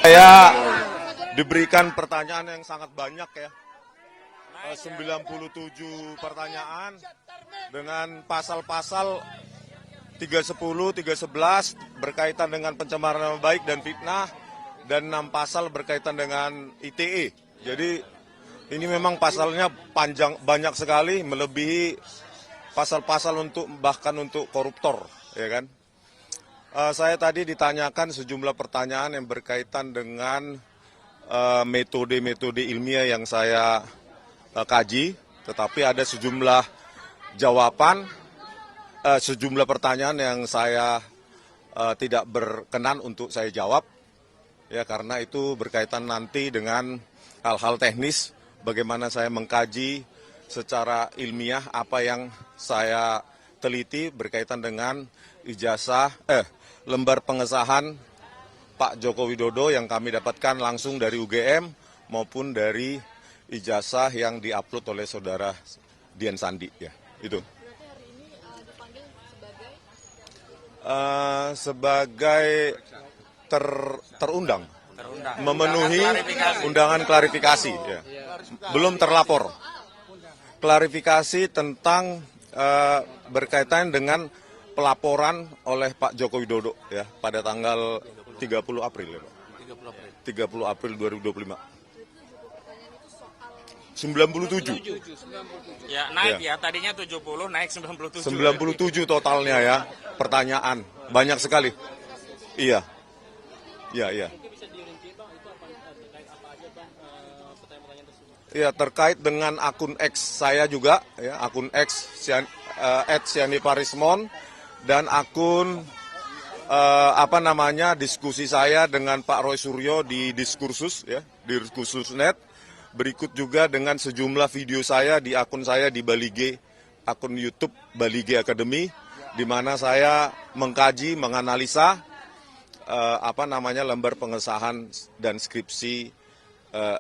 Saya diberikan pertanyaan yang sangat banyak ya. 97 pertanyaan dengan pasal-pasal 310, 311 berkaitan dengan pencemaran nama baik dan fitnah, dan 6 pasal berkaitan dengan ITE. Jadi ini memang pasalnya panjang, banyak sekali, melebihi pasal-pasal bahkan untuk koruptor, ya kan? Saya tadi ditanyakan sejumlah pertanyaan yang berkaitan dengan metode-metode ilmiah yang saya kaji, tetapi ada sejumlah jawaban, sejumlah pertanyaan yang saya tidak berkenan untuk saya jawab, ya karena itu berkaitan nanti dengan hal-hal teknis, bagaimana saya mengkaji secara ilmiah apa yang saya teliti berkaitan dengan ijazah, lembar pengesahan Pak Joko Widodo yang kami dapatkan langsung dari UGM maupun dari ijazah yang diupload oleh saudara Dian Sandi, ya itu. Berarti hari ini dipanggil sebagai terundang, memenuhi undangan klarifikasi, ya. Belum terlapor. Klarifikasi tentang berkaitan dengan pelaporan oleh Pak Joko Widodo, ya, pada tanggal 30 April, ya, Pak. 30 April 2025. 97. Ya, naik ya. Tadinya 70, naik 97. 97 totalnya ya, pertanyaan. Banyak sekali. Iya. Iya. Iya, terkait dengan akun X saya juga, ya, akun X @sianiparismon dan akun diskusi saya dengan Pak Roy Suryo di Diskursus, ya, di Diskursus.net. Berikut juga dengan sejumlah video saya di akun saya di Balige, akun YouTube Balige Academy, di mana saya mengkaji, menganalisa lembar pengesahan dan skripsi,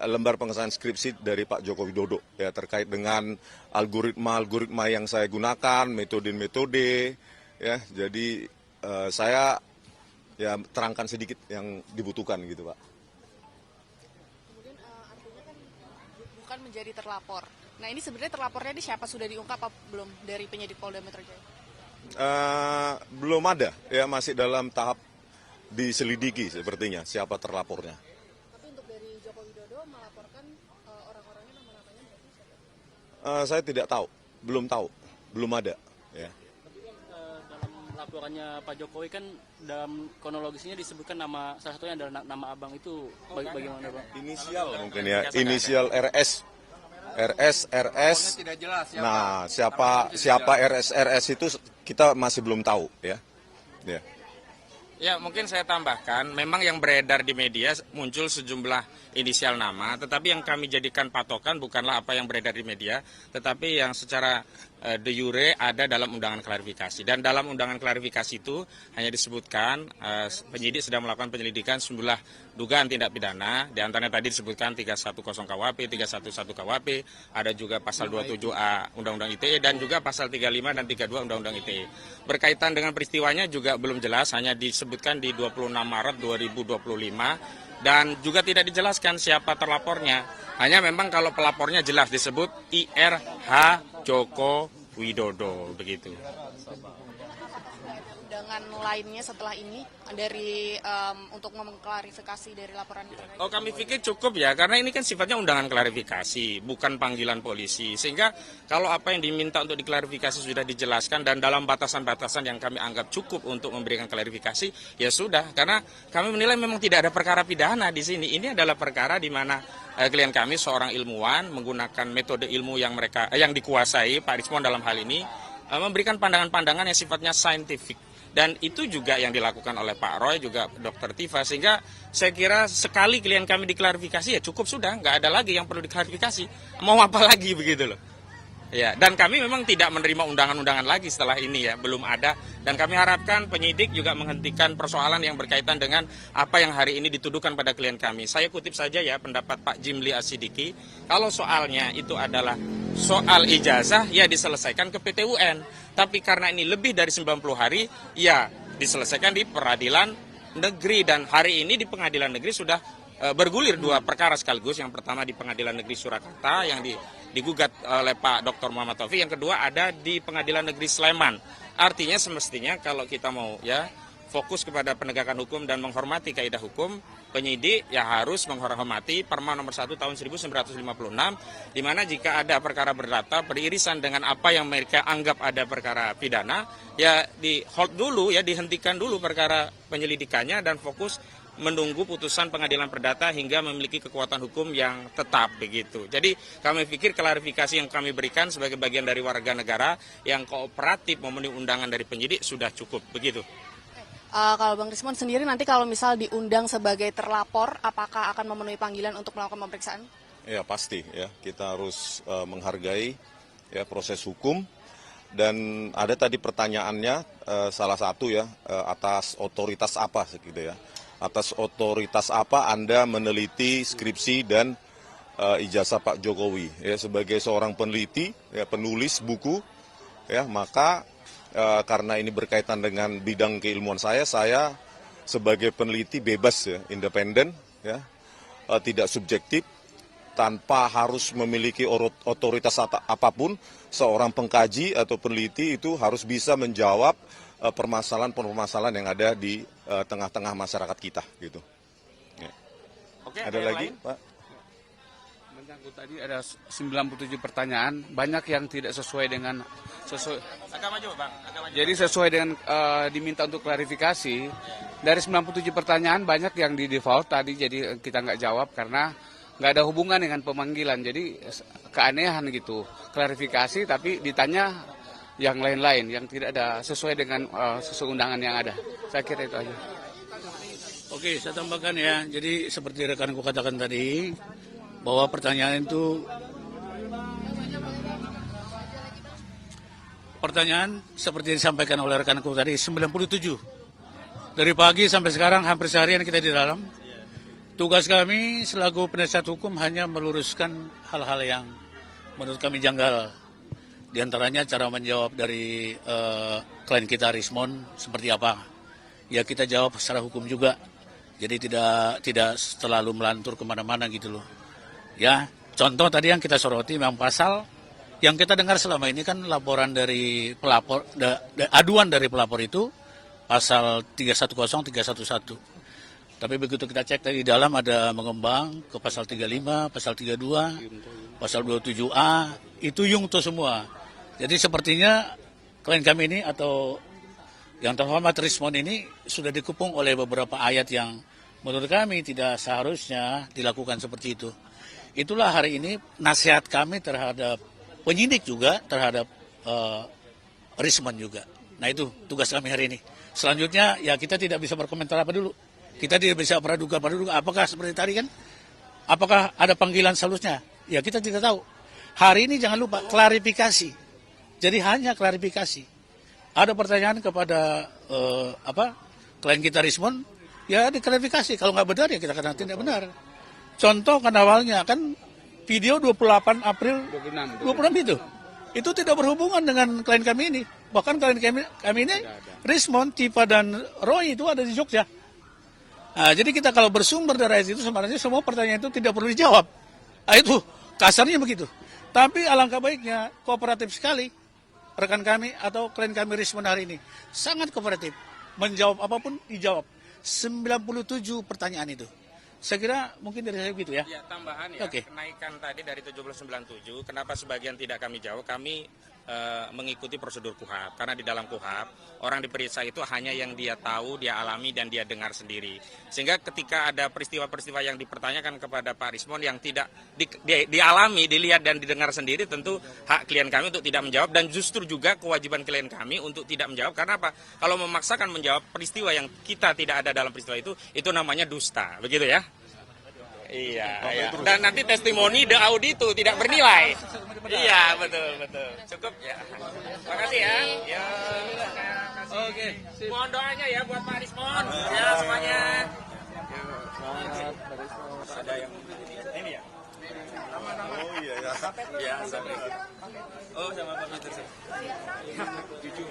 lembar pengesahan skripsi dari Pak Joko Widodo, ya, terkait dengan algoritma yang saya gunakan, metode-metode, ya. Jadi saya ya terangkan sedikit yang dibutuhkan gitu, Pak. bukan menjadi terlapor. Nah, ini sebenarnya terlapornya ini siapa, sudah diungkap apa belum dari penyidik Polda Metro Jaya? Belum ada, ya, masih dalam tahap diselidiki sepertinya siapa terlapornya. Tapi untuk dari Joko Widodo melaporkan orang-orangnya, nama-namanya berarti siapa? Saya tidak tahu, belum ada, ya. Tapi kan dalam laporannya Pak Jokowi kan dalam kronologisnya disebutkan nama, salah satunya adalah nama abang itu, bagaimana Pak? Inisial mungkin ya, inisial RS. Tidak jelas siapa. Nah, siapa RS itu kita masih belum tahu, ya. Ya. Ya, mungkin saya tambahkan, memang yang beredar di media muncul sejumlah inisial nama, tetapi yang kami jadikan patokan bukanlah apa yang beredar di media, tetapi yang secara de jure ada dalam undangan klarifikasi. Dan dalam undangan klarifikasi itu hanya disebutkan penyidik sedang melakukan penyelidikan sejumlah dugaan tindak pidana, di antaranya tadi disebutkan 310 KUHP, 311 KUHP, ada juga pasal 27A Undang-Undang ITE, dan juga pasal 35 dan 32 Undang-Undang ITE. Berkaitan dengan peristiwanya juga belum jelas, hanya disebutkan di 26 Maret 2025, dan juga tidak dijelaskan siapa terlapornya. Hanya memang kalau pelapornya jelas disebut IRH Joko Widodo, begitu. Undangan lainnya setelah ini dari untuk mengklarifikasi dari laporan itu? Oh, kami pikir cukup ya, karena ini kan sifatnya undangan klarifikasi, bukan panggilan polisi. Sehingga kalau apa yang diminta untuk diklarifikasi sudah dijelaskan dan dalam batasan-batasan yang kami anggap cukup untuk memberikan klarifikasi, ya sudah. Karena kami menilai memang tidak ada perkara pidana di sini. Ini adalah perkara di mana klien kami seorang ilmuwan menggunakan metode ilmu yang dikuasai, Pak Rismon dalam hal ini, memberikan pandangan-pandangan yang sifatnya saintifik. Dan itu juga yang dilakukan oleh Pak Roy, juga Dr. Tifa, sehingga saya kira sekali klien kami diklarifikasi ya cukup sudah, nggak ada lagi yang perlu diklarifikasi. Mau apa lagi begitu loh. Ya, dan kami memang tidak menerima undangan-undangan lagi setelah ini ya, belum ada. Dan kami harapkan penyidik juga menghentikan persoalan yang berkaitan dengan apa yang hari ini dituduhkan pada klien kami. Saya kutip saja ya pendapat Pak Jimli Asidiki, kalau soalnya itu adalah soal ijazah, ya diselesaikan ke PT UN. Tapi karena ini lebih dari 90 hari, ya diselesaikan di peradilan negeri, dan hari ini di pengadilan negeri sudah bergulir dua perkara sekaligus. Yang pertama di pengadilan negeri Surakarta yang digugat oleh Pak Dr. Muhammad Taufik, yang kedua ada di pengadilan negeri Sleman. Artinya semestinya kalau kita mau ya fokus kepada penegakan hukum dan menghormati kaidah hukum, penyidik ya harus menghormati Perma nomor 1 tahun 1956, di mana jika ada perkara berdata beririsan dengan apa yang mereka anggap ada perkara pidana, ya di hold dulu, ya dihentikan dulu perkara penyelidikannya dan fokus menunggu putusan pengadilan perdata hingga memiliki kekuatan hukum yang tetap begitu. Jadi kami pikir klarifikasi yang kami berikan sebagai bagian dari warga negara yang kooperatif memenuhi undangan dari penyidik sudah cukup begitu. Kalau Bang Rismon sendiri nanti kalau misal diundang sebagai terlapor, apakah akan memenuhi panggilan untuk melakukan pemeriksaan? Ya pasti ya, kita harus menghargai ya proses hukum. Dan ada tadi pertanyaannya salah satu ya, atas otoritas apa gitu ya. Atas otoritas apa Anda meneliti skripsi dan ijazah Pak Jokowi? Ya, sebagai seorang peneliti, ya, penulis buku, ya maka karena ini berkaitan dengan bidang keilmuan saya sebagai peneliti bebas ya, independen, ya, tidak subjektif, tanpa harus memiliki otoritas apapun. Seorang pengkaji atau peneliti itu harus bisa menjawab permasalahan-permasalahan yang ada di tengah-tengah masyarakat kita gitu. Ya. Oke, ada lagi, Pak? Menyangkut tadi ada 97 pertanyaan, banyak yang tidak sesuai dengan Agak maju, Bang. Agak maju. Jadi sesuai dengan diminta untuk klarifikasi, dari 97 pertanyaan banyak yang di default tadi, jadi kita nggak jawab karena nggak ada hubungan dengan pemanggilan. Jadi keanehan gitu, klarifikasi tapi ditanya yang lain-lain yang tidak ada sesuai dengan sesuai undangan yang ada. Saya kira itu aja. Oke, saya tambahkan ya. Jadi seperti rekanku katakan tadi, bahwa pertanyaan seperti yang disampaikan oleh rekanku tadi 97. Dari pagi sampai sekarang hampir seharian kita di dalam. Tugas kami selaku penasihat hukum hanya meluruskan hal-hal yang menurut kami janggal. Di antaranya cara menjawab dari klien kita Rismon seperti apa. Ya kita jawab secara hukum juga. Jadi tidak terlalu melantur kemana-mana gitu loh. Ya, contoh tadi yang kita soroti memang pasal yang kita dengar selama ini kan laporan dari pelapor, aduan dari pelapor itu pasal 310, 311. Tapi begitu kita cek tadi di dalam ada mengembang ke pasal 35, pasal 32, pasal 27A, itu yungto semua. Jadi sepertinya klien kami ini atau yang terhormat Rismon ini sudah dikepung oleh beberapa ayat yang menurut kami tidak seharusnya dilakukan seperti itu. Itulah hari ini nasihat kami terhadap penyidik juga, terhadap Rismon juga. Nah itu tugas kami hari ini. Selanjutnya ya kita tidak bisa berkomentar apa dulu. Kita tidak bisa praduga apakah seperti tadi kan? Apakah ada panggilan selanjutnya? Ya kita tidak tahu. Hari ini jangan lupa klarifikasi. Jadi hanya klarifikasi. Ada pertanyaan kepada klien kita Rismon, ya diklarifikasi. Kalau nggak benar ya kita katakan tidak benar. Contoh kan awalnya kan video 28 April 26 itu. Itu tidak berhubungan dengan klien kami ini. Bahkan klien kami ini Rismon, Tipa dan Roy itu ada di Jogja. Nah, jadi kita kalau bersumber dari itu sebenarnya semua pertanyaan itu tidak perlu dijawab. Nah, itu kasarnya begitu. Tapi alangkah baiknya kooperatif sekali rekan kami atau klien kami Rismon hari ini. Sangat kooperatif. Menjawab apapun dijawab. 97 pertanyaan itu. Saya kira mungkin dari saya begitu ya. Ya, tambahan ya, kenaikan tadi dari 1797, kenapa sebagian tidak kami jawab, kami mengikuti prosedur KUHAP. Karena di dalam KUHAP, orang diperiksa itu hanya yang dia tahu, dia alami, dan dia dengar sendiri. Sehingga ketika ada peristiwa-peristiwa yang dipertanyakan kepada Pak Rismon yang tidak dialami, dilihat dan didengar sendiri, tentu hak klien kami untuk tidak menjawab, dan justru juga kewajiban klien kami untuk tidak menjawab. Karena apa? Kalau memaksakan menjawab peristiwa yang kita tidak ada dalam peristiwa itu namanya dusta. Begitu ya? Iya, iya. Dan nanti testimoni the auditu tidak bernilai. Iya, betul. Cukup ya. Terima kasih ya. Ya, oke. Mohon doanya ya buat Pak Rismon. Ya, semuanya. Ada yang ini ya? Oh iya ya. Ya, sampai. Oh, sama Pak Peter. Jujur.